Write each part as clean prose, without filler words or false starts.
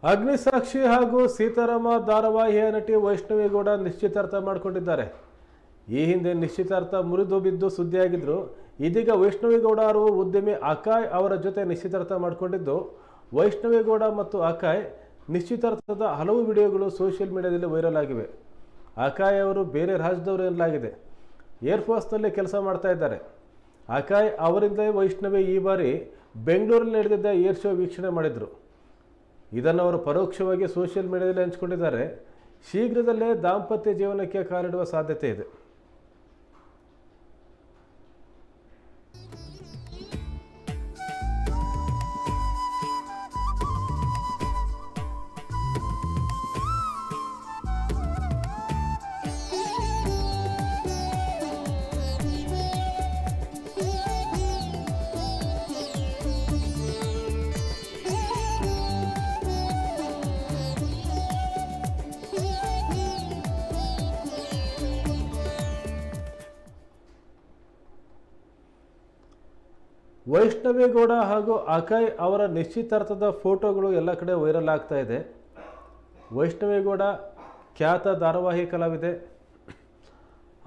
ಅಗ್ನಿಸಾಕ್ಷಿ ಹಾಗೂ ಸೀತಾರಾಮ ಧಾರಾವಾಹಿಯ ನಟಿ ವೈಷ್ಣವಿ ಗೌಡ ನಿಶ್ಚಿತಾರ್ಥ ಮಾಡಿಕೊಂಡಿದ್ದಾರೆ. ಈ ಹಿಂದೆ ನಿಶ್ಚಿತಾರ್ಥ ಮುರಿದು ಬಿದ್ದು ಸುದ್ದಿಯಾಗಿದ್ದರು. ಇದೀಗ ವೈಷ್ಣವಿ ಗೌಡ ಅವರು ಉದ್ಯಮಿ ಅಕಾಯ್ ಅವರ ಜೊತೆ ನಿಶ್ಚಿತಾರ್ಥ ಮಾಡಿಕೊಂಡಿದ್ದು, ವೈಷ್ಣವಿ ಗೌಡ ಮತ್ತು ಅಕಾಯ್ ನಿಶ್ಚಿತಾರ್ಥದ ಹಲವು ವಿಡಿಯೋಗಳು ಸೋಷಿಯಲ್ ಮೀಡಿಯಾದಲ್ಲಿ ವೈರಲ್ ಆಗಿವೆ. ಅಕಾಯ್ ಅವರು ಬೇರೆ ರಾಜ್ಯದವರು ಎನ್ನಲಾಗಿದೆ. ಏರ್ಫೋರ್ಸ್ನಲ್ಲಿ ಕೆಲಸ ಮಾಡ್ತಾ ಇದ್ದಾರೆ. ಅಕಾಯ್ ಅವರಿಂದ ವೈಷ್ಣವಿ ಈ ಬಾರಿ ಬೆಂಗಳೂರಲ್ಲಿ ನಡೆದಿದ್ದ ಏರ್ ಶೋ ವೀಕ್ಷಣೆ ಮಾಡಿದರು. ಇದನ್ನು ಅವರು ಪರೋಕ್ಷವಾಗಿ ಸೋಷಿಯಲ್ ಮೀಡಿಯಾದಲ್ಲಿ ಹಂಚಿಕೊಂಡಿದ್ದಾರೆ. ಶೀಘ್ರದಲ್ಲೇ ದಾಂಪತ್ಯ ಜೀವನಕ್ಕೆ ಕಾಲಿಡುವ ಸಾಧ್ಯತೆ ಇದೆ. ವೈಷ್ಣವಿ ಗೌಡ ಹಾಗೂ ಅಕಾಯ್ ಅವರ ನಿಶ್ಚಿತಾರ್ಥದ ಫೋಟೋಗಳು ಎಲ್ಲ ಕಡೆ ವೈರಲ್ ಆಗ್ತಾ ಇದೆ. ವೈಷ್ಣವಿ ಗೌಡ ಖ್ಯಾತ ಧಾರಾವಾಹಿ ಕಲಾವಿದೆ.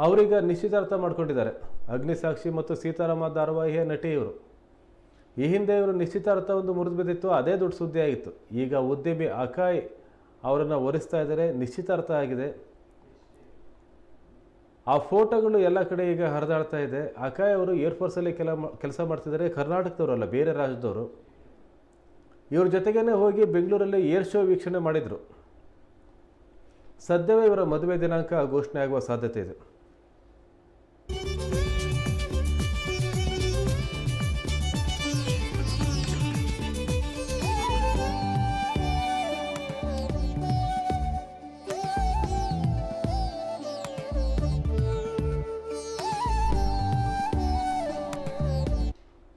ಅವರೀಗ ನಿಶ್ಚಿತಾರ್ಥ ಮಾಡ್ಕೊಂಡಿದ್ದಾರೆ. ಅಗ್ನಿಸಾಕ್ಷಿ ಮತ್ತು ಸೀತಾರಾಮ ಧಾರಾವಾಹಿಯ ನಟಿ ಇವರು. ಈ ಹಿಂದೆ ಇವರು ನಿಶ್ಚಿತಾರ್ಥ ಒಂದು ಮುರಿದು ಬಿದ್ದಿತ್ತು, ಅದೇ ದೊಡ್ಡ ಸುದ್ದಿ ಆಗಿತ್ತು. ಈಗ ಉದ್ಯಮಿ ಅಕಾಯ್ ಅವರನ್ನು ಒರೆಸ್ತಾ ಇದ್ದಾರೆ. ನಿಶ್ಚಿತಾರ್ಥ ಆಗಿದೆ. ಆ ಫೋಟೋಗಳು ಎಲ್ಲ ಕಡೆ ಈಗ ಹರಿದಾಡ್ತಾ ಇದೆ. ಅಕಾಯ್ ಅವರು ಏರ್ಫೋರ್ಸಲ್ಲಿ ಕೆಲಸ ಮಾಡ್ತಿದ್ದಾರೆ. ಕರ್ನಾಟಕದವರಲ್ಲ, ಬೇರೆ ರಾಜ್ಯದವರು. ಇವ್ರ ಜೊತೆಗೇ ಹೋಗಿ ಬೆಂಗಳೂರಲ್ಲಿ ಏರ್ ಶೋ ವೀಕ್ಷಣೆ ಮಾಡಿದರು. ಸದ್ಯವೇ ಇವರ ಮದುವೆ ದಿನಾಂಕ ಘೋಷಣೆ ಆಗುವ ಸಾಧ್ಯತೆ ಇದೆ.